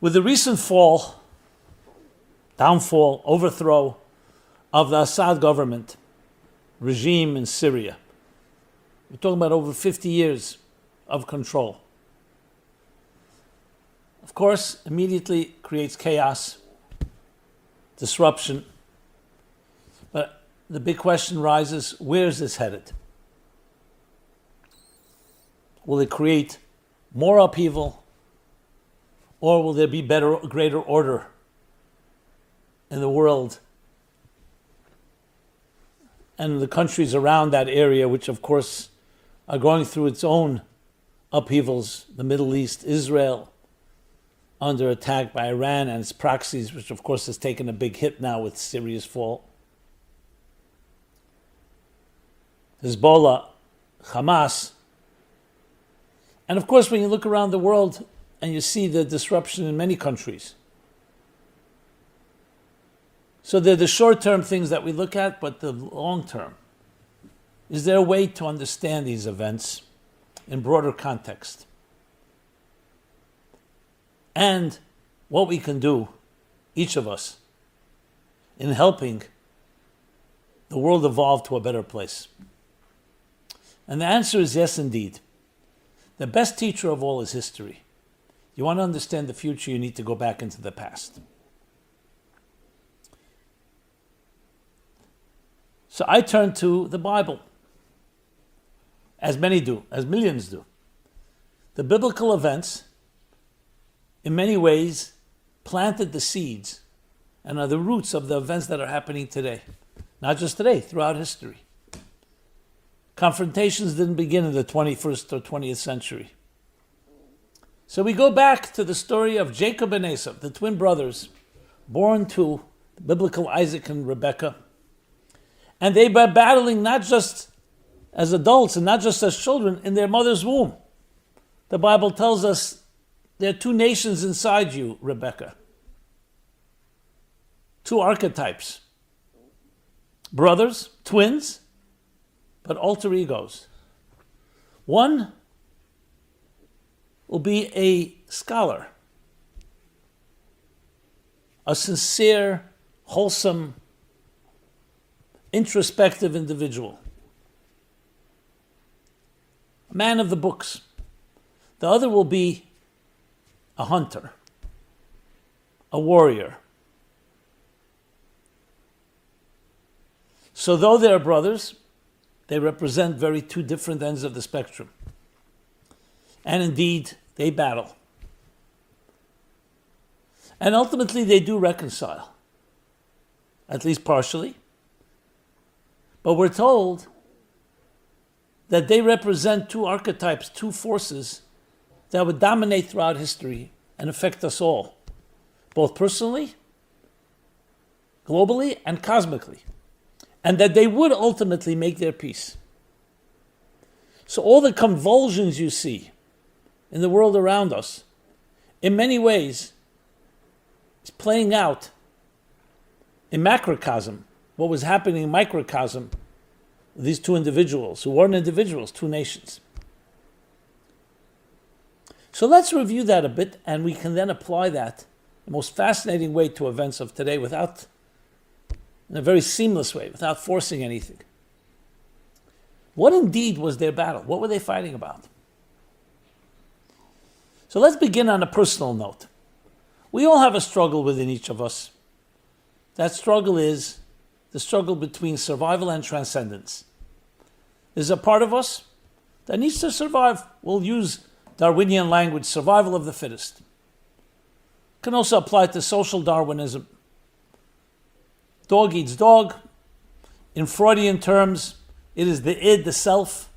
With the recent downfall, overthrow of the Assad government regime in Syria, we're talking about over 50 years of control. Of course, immediately creates chaos, disruption. But the big question rises, where is this headed? Will it create more upheaval, or will there be greater order in the world and the countries around that area, which of course are going through its own upheavals? The Middle East, Israel, under attack by Iran and its proxies, which of course has taken a big hit now with Syria's fall. Hezbollah, Hamas. And of course, when you look around the world and you see the disruption in many countries. So they're the short-term things that we look at, but the long-term. Is there a way to understand these events in broader context? And what we can do, each of us, in helping the world evolve to a better place? And the answer is yes, indeed. The best teacher of all is history. You want to understand the future, you need to go back into the past. So I turn to the Bible, as many do, as millions do. The biblical events, in many ways, planted the seeds and are the roots of the events that are happening today. Not just today, throughout history. Confrontations didn't begin in the 21st or 20th century. So we go back to the story of Jacob and Esau, the twin brothers, born to the biblical Isaac and Rebekah. And they were battling not just as adults and not just as children in their mother's womb. The Bible tells us there are two nations inside you, Rebekah. Two archetypes. Brothers, twins, but alter egos. One will be a scholar, a sincere, wholesome, introspective individual, a man of the books. The other will be a hunter, a warrior. So though they are brothers, they represent very two different ends of the spectrum. And indeed, they battle. And ultimately, they do reconcile, at least partially. But we're told that they represent two archetypes, two forces that would dominate throughout history and affect us all, both personally, globally, and cosmically. And that they would ultimately make their peace. So all the convulsions you see in the world around us, in many ways, is playing out in macrocosm, what was happening in microcosm with these two individuals, who weren't individuals, two nations. So let's review that a bit, and we can then apply that in the most fascinating way to events of today in a very seamless way, without forcing anything. What indeed was their battle? What were they fighting about? So let's begin on a personal note. We all have a struggle within each of us. That struggle is the struggle between survival and transcendence. There's a part of us that needs to survive. We'll use Darwinian language, survival of the fittest. Can also apply to social Darwinism. Dog eats dog. In Freudian terms, it is the id, the self,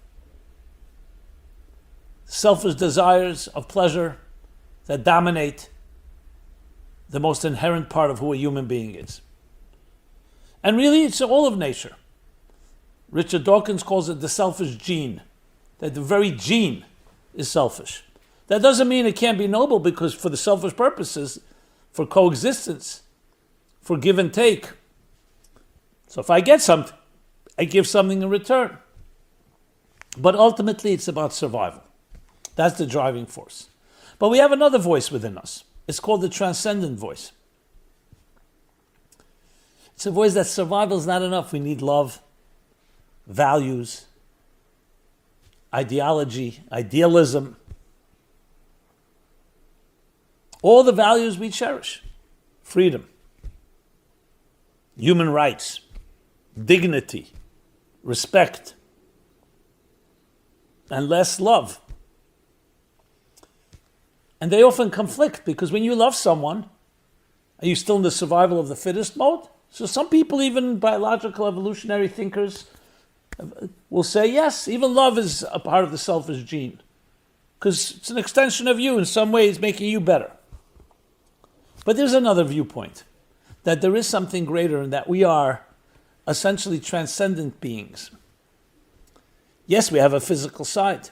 selfish desires of pleasure that dominate the most inherent part of who a human being is. And really, it's all of nature. Richard Dawkins calls it the selfish gene, that the very gene is selfish. That doesn't mean it can't be noble, because for the selfish purposes, for coexistence, for give and take. So if I get something, I give something in return. But ultimately, it's about survival. That's the driving force. But we have another voice within us. is called the transcendent voice. It's a voice that survival is not enough. We need love, values, ideology, idealism, all the values we cherish. Freedom, human rights, dignity, respect, and less love. And they often conflict, because when you love someone, are you still in the survival of the fittest mode? So some people, even biological evolutionary thinkers, will say, yes, even love is a part of the selfish gene, because it's an extension of you in some ways, making you better. But there's another viewpoint, that there is something greater, and that we are essentially transcendent beings. Yes, we have a physical side,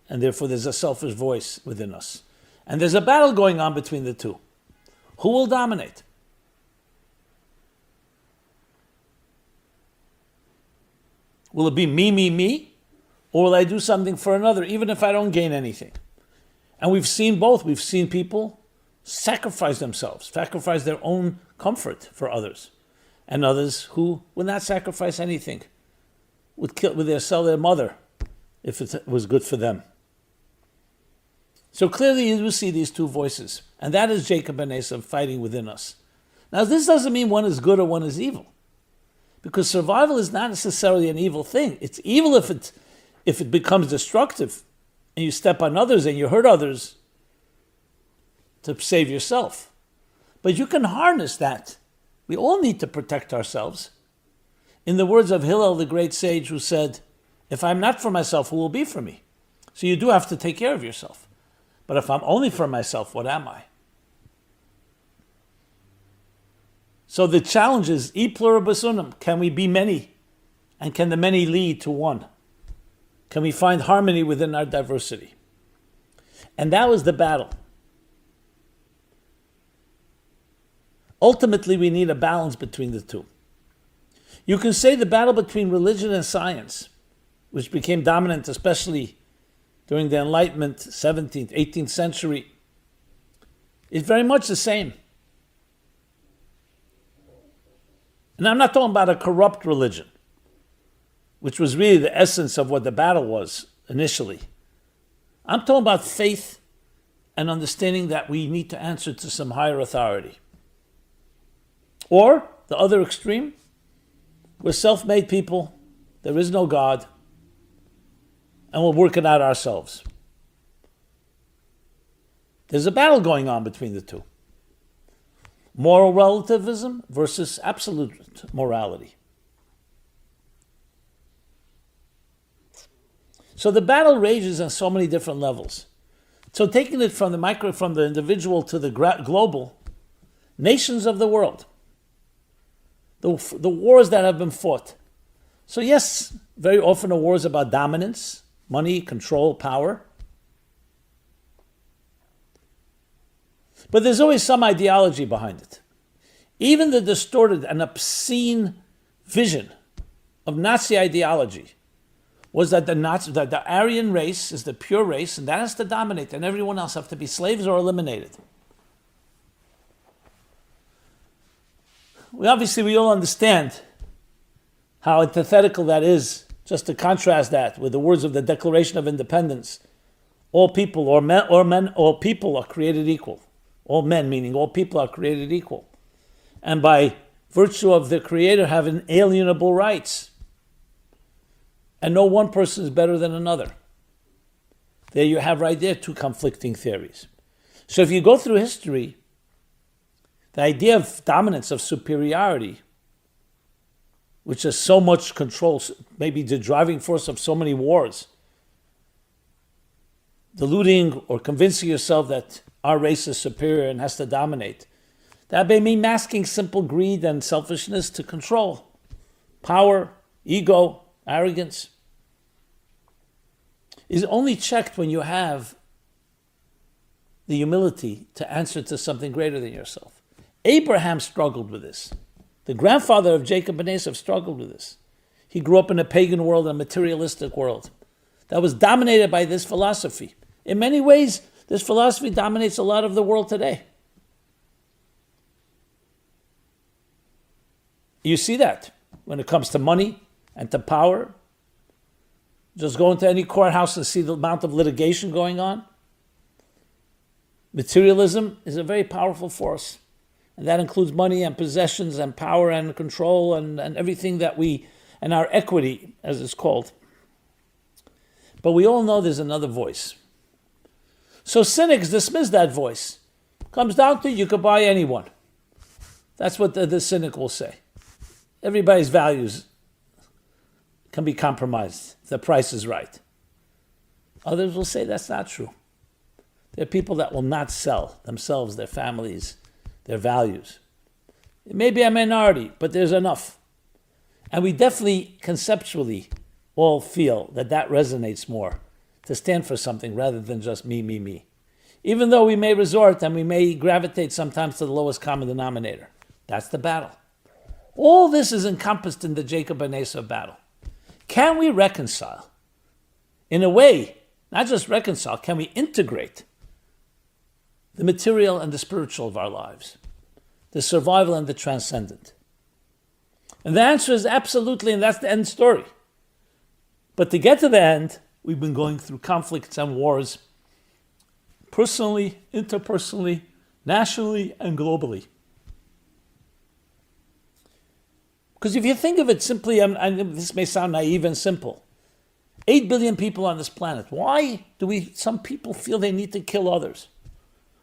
and therefore there's a selfish voice within us. And there's a battle going on between the two. Who will dominate? Will it be me? Or will I do something for another, even if I don't gain anything? And we've seen both. We've seen people sacrifice themselves, sacrifice their own comfort for others. And others who would not sacrifice anything, would sell their mother if it was good for them. So clearly you see these two voices. And that is Jacob and Esau fighting within us. Now this doesn't mean one is good or one is evil. Because survival is not necessarily an evil thing. It's evil if it becomes destructive and you step on others and you hurt others to save yourself. But you can harness that. We all need to protect ourselves. In the words of Hillel, the great sage, who said, if I'm not for myself, who will be for me? So you do have to take care of yourself. But if I'm only for myself, what am I? So the challenge is, e pluribus unum, can we be many? And can the many lead to one? Can we find harmony within our diversity? And that was the battle. Ultimately, we need a balance between the two. You can say the battle between religion and science, which became dominant especially during the Enlightenment, 17th, 18th century, is very much the same. And I'm not talking about a corrupt religion, which was really the essence of what the battle was initially. I'm talking about faith and understanding that we need to answer to some higher authority. Or, the other extreme, we're self-made people, there is no God, and we'll work it out ourselves. There's a battle going on between the two. Moral relativism versus absolute morality. So the battle rages on so many different levels. So taking it from the individual to the global, nations of the world, the wars that have been fought. So yes, very often a war is about dominance, money, control, power. But there's always some ideology behind it. Even the distorted and obscene vision of Nazi ideology was that the Aryan race is the pure race, and that has to dominate, and everyone else have to be slaves or eliminated. We all understand how antithetical that is. Just to contrast that with the words of the Declaration of Independence, all people all people are created equal. All men, meaning all people, are created equal. And by virtue of the Creator have inalienable rights. And no one person is better than another. There you have right there two conflicting theories. So if you go through history, the idea of dominance, of superiority, which has so much control, maybe the driving force of so many wars, deluding or convincing yourself that our race is superior and has to dominate, that may mean masking simple greed and selfishness to control, power, ego, arrogance, is only checked when you have the humility to answer to something greater than yourself. Abraham struggled with this. The grandfather of Jacob and Esau struggled with this. He grew up in a pagan world, a materialistic world that was dominated by this philosophy. In many ways, this philosophy dominates a lot of the world today. You see that when it comes to money and to power. Just go into any courthouse and see the amount of litigation going on. Materialism is a very powerful force. And that includes money and possessions and power and control and everything that and our equity, as it's called. But we all know there's another voice. So cynics dismiss that voice. Comes down to you could buy anyone. That's what the cynic will say. Everybody's values can be compromised if the price is right. Others will say that's not true. There are people that will not sell themselves, their families, their values. It may be a minority, but there's enough. And we definitely conceptually all feel that resonates more to stand for something rather than just me, me, me. Even though we may resort and we may gravitate sometimes to the lowest common denominator. That's the battle. All this is encompassed in the Jacob and Esau battle. Can we reconcile? In a way, not just reconcile, can we integrate the material and the spiritual of our lives? The survival and the transcendent? And the answer is absolutely, and that's the end story. But to get to the end, we've been going through conflicts and wars, personally, interpersonally, nationally, and globally. Because if you think of it simply, and this may sound naive and simple, 8 billion people on this planet. Why do some people feel they need to kill others?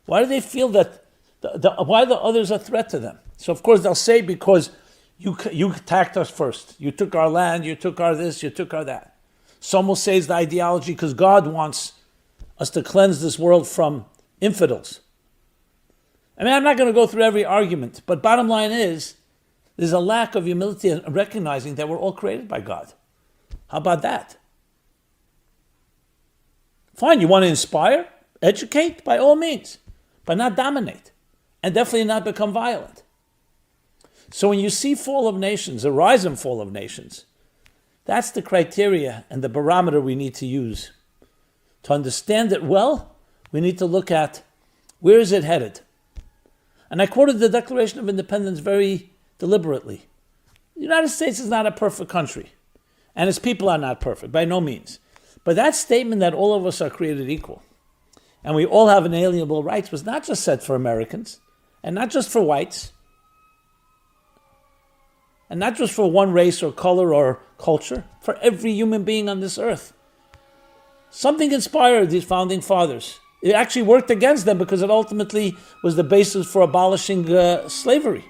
Why do they feel that, why the others are a threat to them? So of course they'll say because you attacked us first. You took our land, you took our this, you took our that. Some will say it's the ideology because God wants us to cleanse this world from infidels. I mean, I'm not going to go through every argument, but bottom line is, there's a lack of humility and recognizing that we're all created by God. How about that? Fine, you want to inspire, educate, by all means, but not dominate, and definitely not become violent. So when you see fall of nations, a rise and fall of nations, that's the criteria and the barometer we need to use. To understand it well, we need to look at where is it headed. And I quoted the Declaration of Independence very deliberately. The United States is not a perfect country, and its people are not perfect, by no means. But that statement that all of us are created equal, and we all have inalienable rights, was not just said for Americans, and not just for whites, and not just for one race or color or culture, for every human being on this earth. Something inspired these founding fathers. It actually worked against them because it ultimately was the basis for abolishing slavery.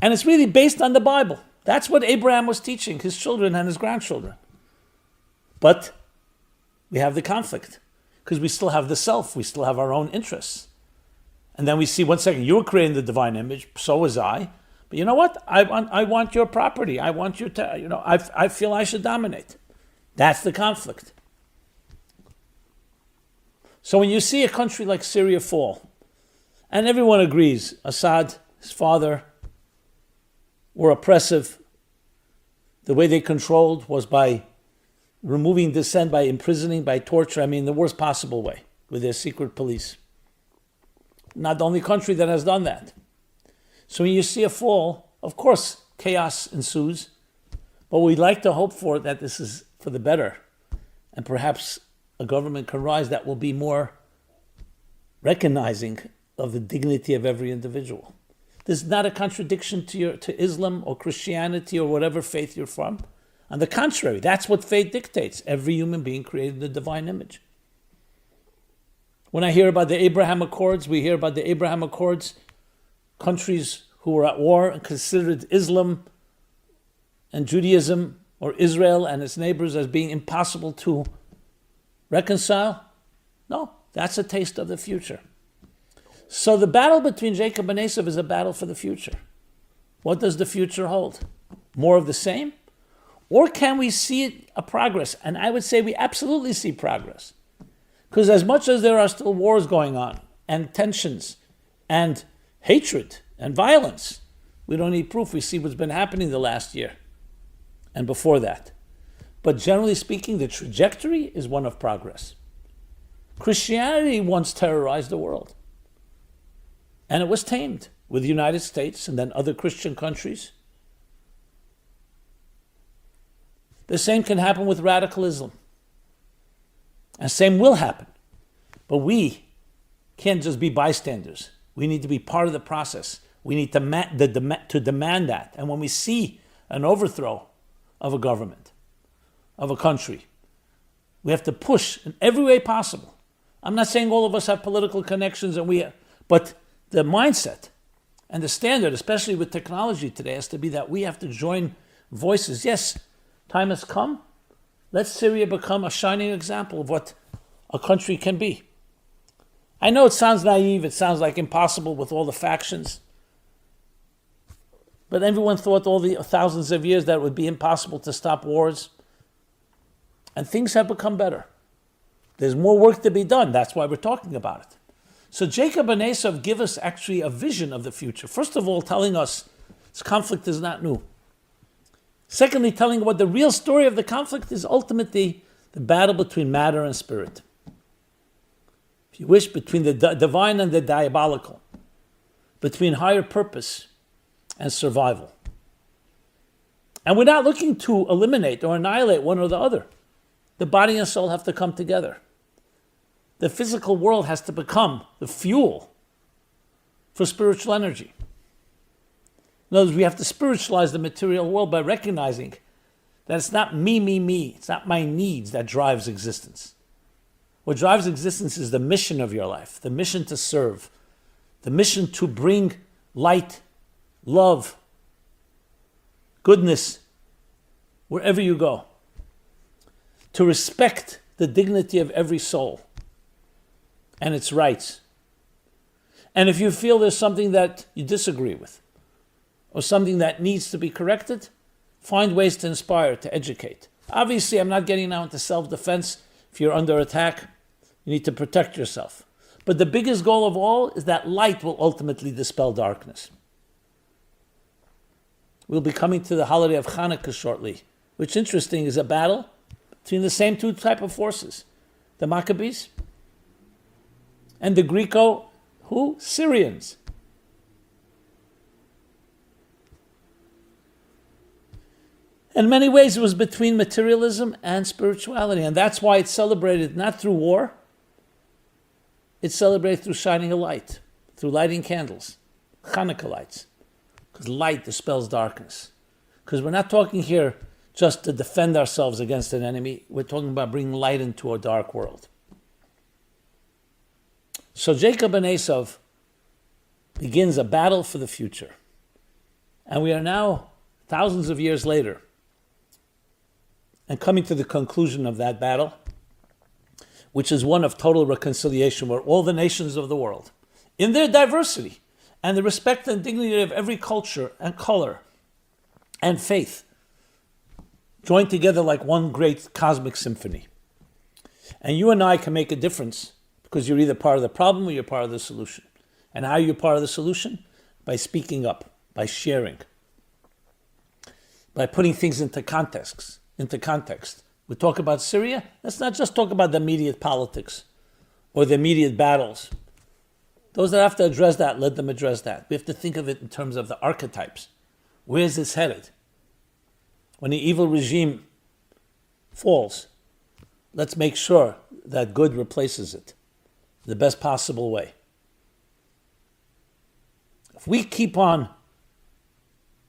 And it's really based on the Bible. That's what Abraham was teaching his children and his grandchildren. But we have the conflict because we still have the self. We still have our own interests. And then we see, one second, you were creating the divine image, so was I. But you know what? I want your property. I want your, I feel I should dominate. That's the conflict. So when you see a country like Syria fall, and everyone agrees, Assad, his father, were oppressive. The way they controlled was by removing dissent, by imprisoning, by torture. I mean, the worst possible way, with their secret police. Not the only country that has done that. So when you see a fall, of course, chaos ensues. But we'd like to hope for that this is for the better. And perhaps a government can rise that will be more recognizing of the dignity of every individual. This is not a contradiction to Islam or Christianity or whatever faith you're from. On the contrary, that's what faith dictates. Every human being created in the divine image. When I hear about the Abraham Accords, we hear about the Abraham Accords, countries who were at war and considered Islam and Judaism or Israel and its neighbors as being impossible to reconcile. No, that's a taste of the future. So the battle between Jacob and Esau is a battle for the future. What does the future hold? More of the same? Or can we see a progress? And I would say we absolutely see progress. Because as much as there are still wars going on, and tensions, and hatred, and violence, we don't need proof. We see what's been happening the last year, and before that. But generally speaking, the trajectory is one of progress. Christianity once terrorized the world. And it was tamed. with the United States and then other Christian countries. The same can happen with radical Islam. And same will happen. But we can't just be bystanders. We need to be part of the process. We need to demand that. And when we see an overthrow of a government, of a country, we have to push in every way possible. I'm not saying all of us have political connections, but the mindset and the standard, especially with technology today, has to be that we have to join voices. Yes, time has come. Let Syria become a shining example of what a country can be. I know it sounds naive, it sounds like impossible with all the factions. But everyone thought all the thousands of years that it would be impossible to stop wars. And things have become better. There's more work to be done. That's why we're talking about it. So Jacob and Esau give us actually a vision of the future. First of all, telling us this conflict is not new. Secondly, telling what the real story of the conflict is ultimately the battle between matter and spirit. If you wish, between the divine and the diabolical, between higher purpose and survival. And we're not looking to eliminate or annihilate one or the other. The body and soul have to come together. The physical world has to become the fuel for spiritual energy. In other words, we have to spiritualize the material world by recognizing that it's not me. It's not my needs that drives existence. What drives existence is the mission of your life, the mission to serve, the mission to bring light, love, goodness, wherever you go. To respect the dignity of every soul and its rights. And if you feel there's something that you disagree with, or something that needs to be corrected, find ways to inspire, to educate. Obviously, I'm not getting now into self-defense. If you're under attack, you need to protect yourself. But the biggest goal of all is that light will ultimately dispel darkness. We'll be coming to the holiday of Hanukkah shortly, which, interesting, is a battle between the same two type of forces, the Maccabees and the Syrians. In many ways, it was between materialism and spirituality, and that's why it's celebrated not through war, it's celebrated through shining a light, through lighting candles, Hanukkah lights, because light dispels darkness. Because we're not talking here just to defend ourselves against an enemy, we're talking about bringing light into a dark world. So Jacob and Esau begins a battle for the future. And we are now, thousands of years later, and coming to the conclusion of that battle, which is one of total reconciliation, where all the nations of the world, in their diversity and the respect and dignity of every culture and color and faith, join together like one great cosmic symphony. And you and I can make a difference because you're either part of the problem or you're part of the solution. And how are you part of the solution? By speaking up, by sharing, by putting things into context. We talk about Syria, let's not just talk about the immediate politics or the immediate battles. Those that have to address that, let them address that. We have to think of it in terms of the archetypes. Where is this headed? When the evil regime falls, let's make sure that good replaces it the best possible way. If we keep on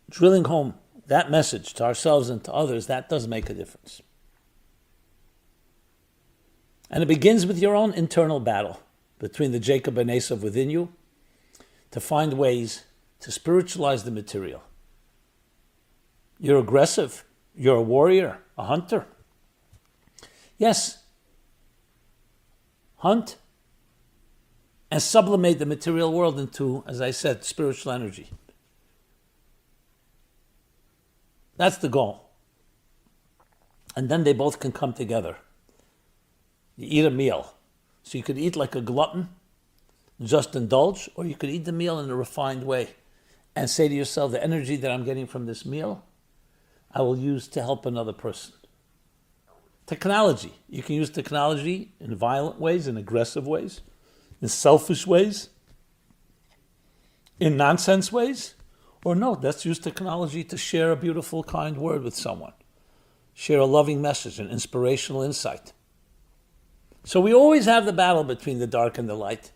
drilling home that message to ourselves and to others, that does make a difference. And it begins with your own internal battle between the Jacob and Esau within you to find ways to spiritualize the material. You're aggressive. You're a warrior, a hunter. Yes. Hunt and sublimate the material world into, as I said, spiritual energy. That's the goal. And then they both can come together. You eat a meal. So you could eat like a glutton, just indulge, or you could eat the meal in a refined way and say to yourself, the energy that I'm getting from this meal, I will use to help another person. Technology. You can use technology in violent ways, in aggressive ways, in selfish ways. in nonsense ways? Or no, let's use technology to share a beautiful, kind word with someone. Share a loving message, an inspirational insight. So we always have the battle between the dark and the light.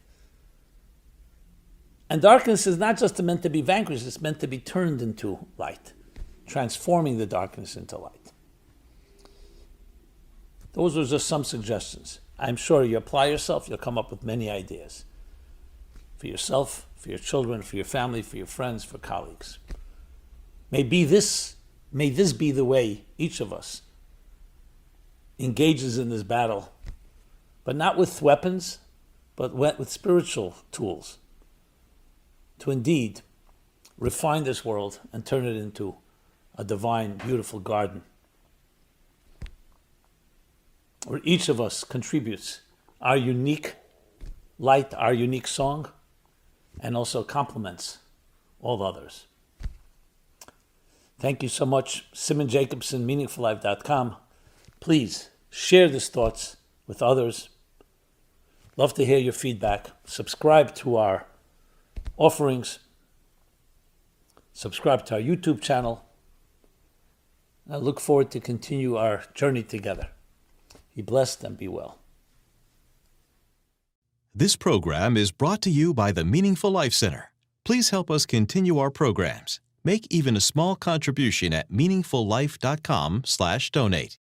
And darkness is not just meant to be vanquished, it's meant to be turned into light, transforming the darkness into light. Those are just some suggestions. I'm sure you apply yourself, you'll come up with many ideas. For yourself, for your children, for your family, for your friends, for colleagues. May this be the way each of us engages in this battle, but not with weapons, but with spiritual tools, to indeed refine this world and turn it into a divine, beautiful garden, where each of us contributes our unique light, our unique song, and also complements all others. Thank you so much. Simon Jacobson, meaningfullife.com. Please share these thoughts with others. Love to hear your feedback. Subscribe to our offerings. Subscribe to our YouTube channel. I look forward to continue our journey together. Be blessed and be well. This program is brought to you by the Meaningful Life Center. Please help us continue our programs. Make even a small contribution at meaningfullife.com/donate.